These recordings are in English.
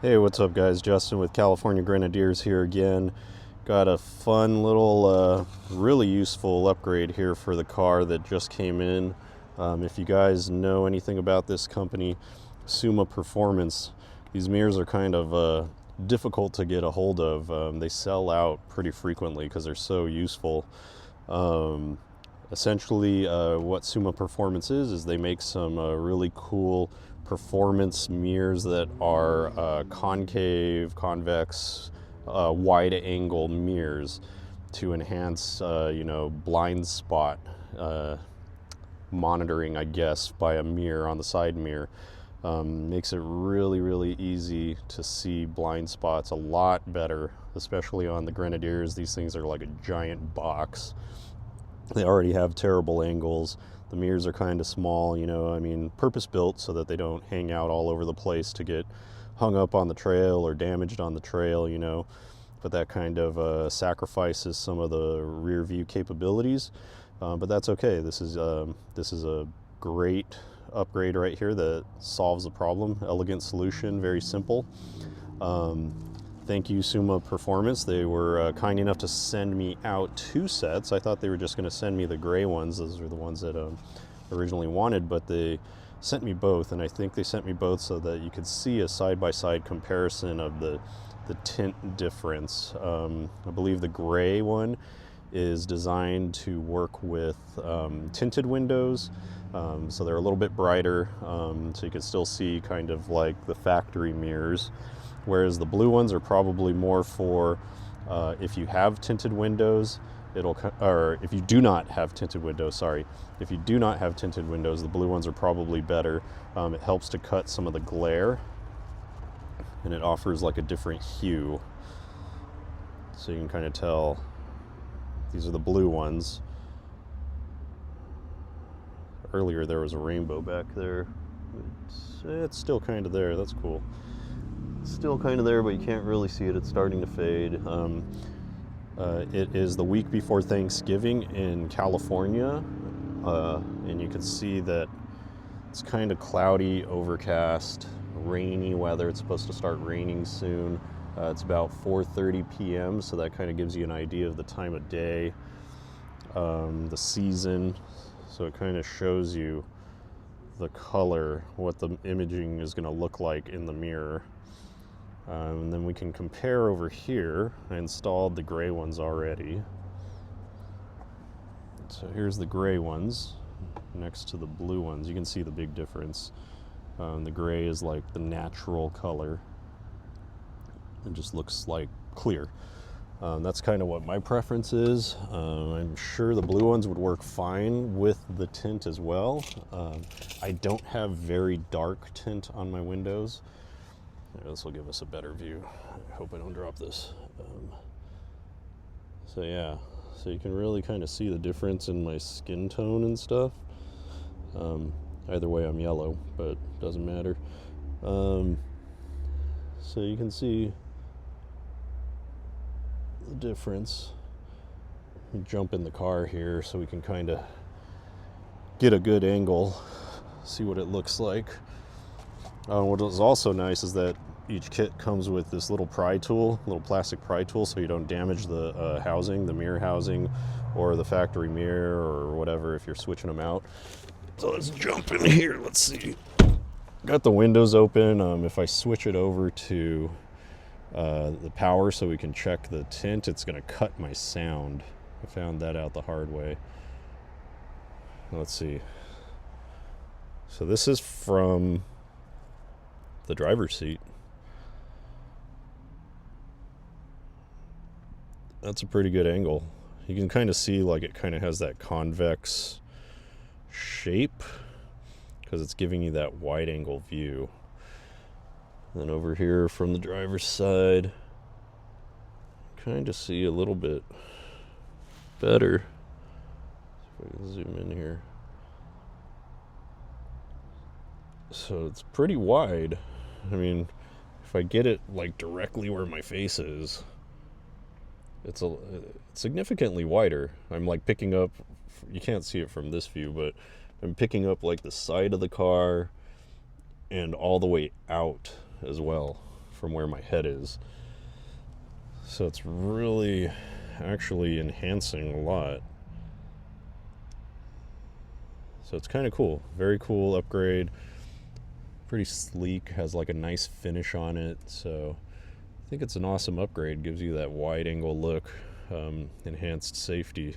Hey, what's up, guys? Justin with California Grenadiers here again. Got a fun little, really useful upgrade here for the car that just came in. If you guys know anything about this company, Suma Performance, these mirrors are kind of difficult to get a hold of. They sell out pretty frequently because they're so useful. Essentially, what Suma Performance is they make some really cool performance mirrors that are concave, convex, wide angle mirrors to enhance, blind spot monitoring, I guess, by a mirror on the side mirror. Makes it really, really easy to see blind spots a lot better, especially on the Grenadiers. These things are like a giant box. They already have terrible angles. The mirrors are kind of small, purpose built so that they don't hang out all over the place to get hung up on the trail or damaged on the trail, but that kind of sacrifices some of the rear view capabilities. But that's okay. This is a great upgrade right here that solves the problem. Elegant solution, very simple. Thank you, Suma Performance. They were kind enough to send me out 2 sets. I thought they were just going to send me the gray ones. Those are the ones that originally wanted, but they sent me both, and I think they sent me both so that you could see a side-by-side comparison of the tint difference. I believe the gray one is designed to work with tinted windows, so they're a little bit brighter, so you can still see kind of like the factory mirrors. Whereas the blue ones are probably more for if you have tinted windows, or if you do not have tinted windows, if you do not have tinted windows, the blue ones are probably better. It helps to cut some of the glare, and it offers like a different hue. So you can kind of tell these are the blue ones. Earlier there was a rainbow back there. It's still kind of there, that's cool. Still kind of there, but you can't really see it. It's starting to fade. It is the week before Thanksgiving in California, and you can see that it's kind of cloudy, overcast, rainy weather. It's supposed to start raining soon. It's about 4:30 p.m., so that kind of gives you an idea of the time of day, the season. So it kind of shows you the color, what the imaging is going to look like in the mirror. And then we can compare over here. I installed the gray ones already. So here's the gray ones next to the blue ones. You can see the big difference. The gray is like the natural color. It just looks like clear. That's kind of what my preference is. I'm sure the blue ones would work fine with the tint as well. I don't have very dark tint on my windows. This will give us a better view. I hope I don't drop this. So you can really kind of see the difference in my skin tone and stuff. Either way, I'm yellow, but doesn't matter. So you can see the difference. Jump in the car here so we can kind of get a good angle, see what it looks like. What is also nice is that each kit comes with this little pry tool, little plastic pry tool, so you don't damage the housing, the mirror housing, or the factory mirror, or whatever if you're switching them out. So let's jump in here. Let's see. Got the windows open. If I switch it over to the power so we can check the tint, it's going to cut my sound. I found that out the hard way. Let's see. So this is from the driver's seat. That's a pretty good angle. You can kind of see like it kind of has that convex shape because it's giving you that wide angle view. Then over here from the driver's side, kind of see a little bit better. If I can zoom in here. So it's pretty wide. I mean, if I get it like directly where my face is, it's significantly wider. I'm like picking up, you can't see it from this view, but I'm picking up like the side of the car and all the way out as well. from where my head is. So it's really actually enhancing a lot. So it's kind of cool. Very cool upgrade. Pretty sleek, has like a nice finish on it. So I think it's an awesome upgrade. Gives you that wide angle look, enhanced safety.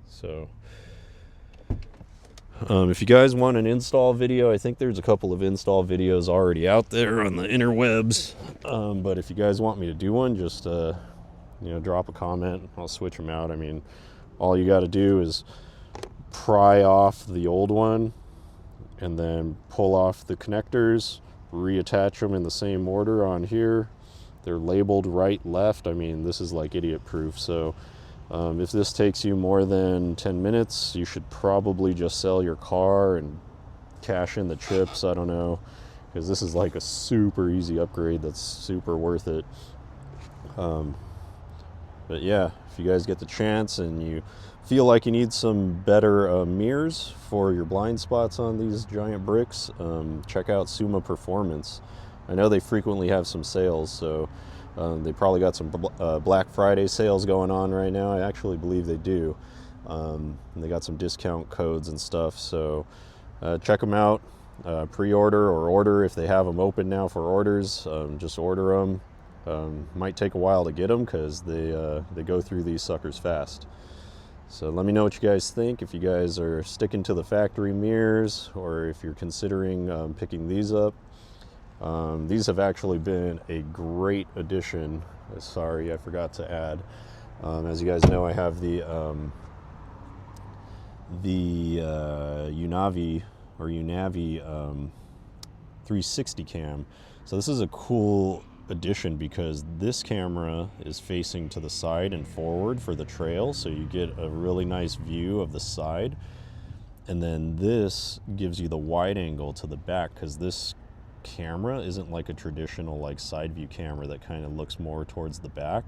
So if you guys want an install video, I think there's a couple of install videos already out there on the interwebs. But if you guys want me to do one, just drop a comment. I'll switch them out. I mean, all you got to do is pry off the old one and then pull off the connectors, reattach them in the same order on here. They're labeled right, left. I mean, this is like idiot proof. So if this takes you more than 10 minutes, you should probably just sell your car and cash in the chips. I don't know, because this is like a super easy upgrade that's super worth it. But yeah, if you guys get the chance and you feel like you need some better mirrors for your blind spots on these giant bricks, check out Suma Performance. I know they frequently have some sales, so they probably got some Black Friday sales going on right now. I actually believe they do. And they got some discount codes and stuff, so check them out. Pre-order or order if they have them open now for orders. Just order them. Might take a while to get them because they go through these suckers fast. So let me know what you guys think. If you guys are sticking to the factory mirrors, or if you're considering picking these up. These have actually been a great addition. Sorry, I forgot to add. As you guys know, I have the Unavi 360 cam. So this is a cool addition because this camera is facing to the side and forward for the trail, so you get a really nice view of the side. And then this gives you the wide angle to the back, because this camera isn't like a traditional like side view camera that kind of looks more towards the back.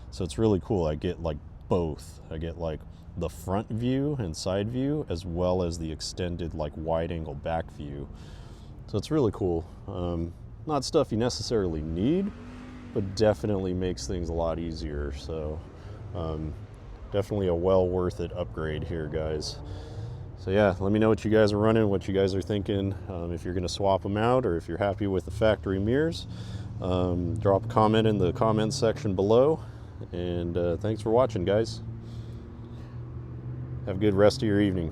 So it's really cool. I get like both. I get like the front view and side view, as well as the extended like wide angle back view. So it's really cool. Not stuff you necessarily need, but definitely makes things a lot easier. So definitely a well worth it upgrade here, guys. So yeah, let me know what you guys are running, what you guys are thinking, if you're gonna swap them out, or if you're happy with the factory mirrors. Drop a comment in the comments section below, and thanks for watching, guys. Have a good rest of your evening.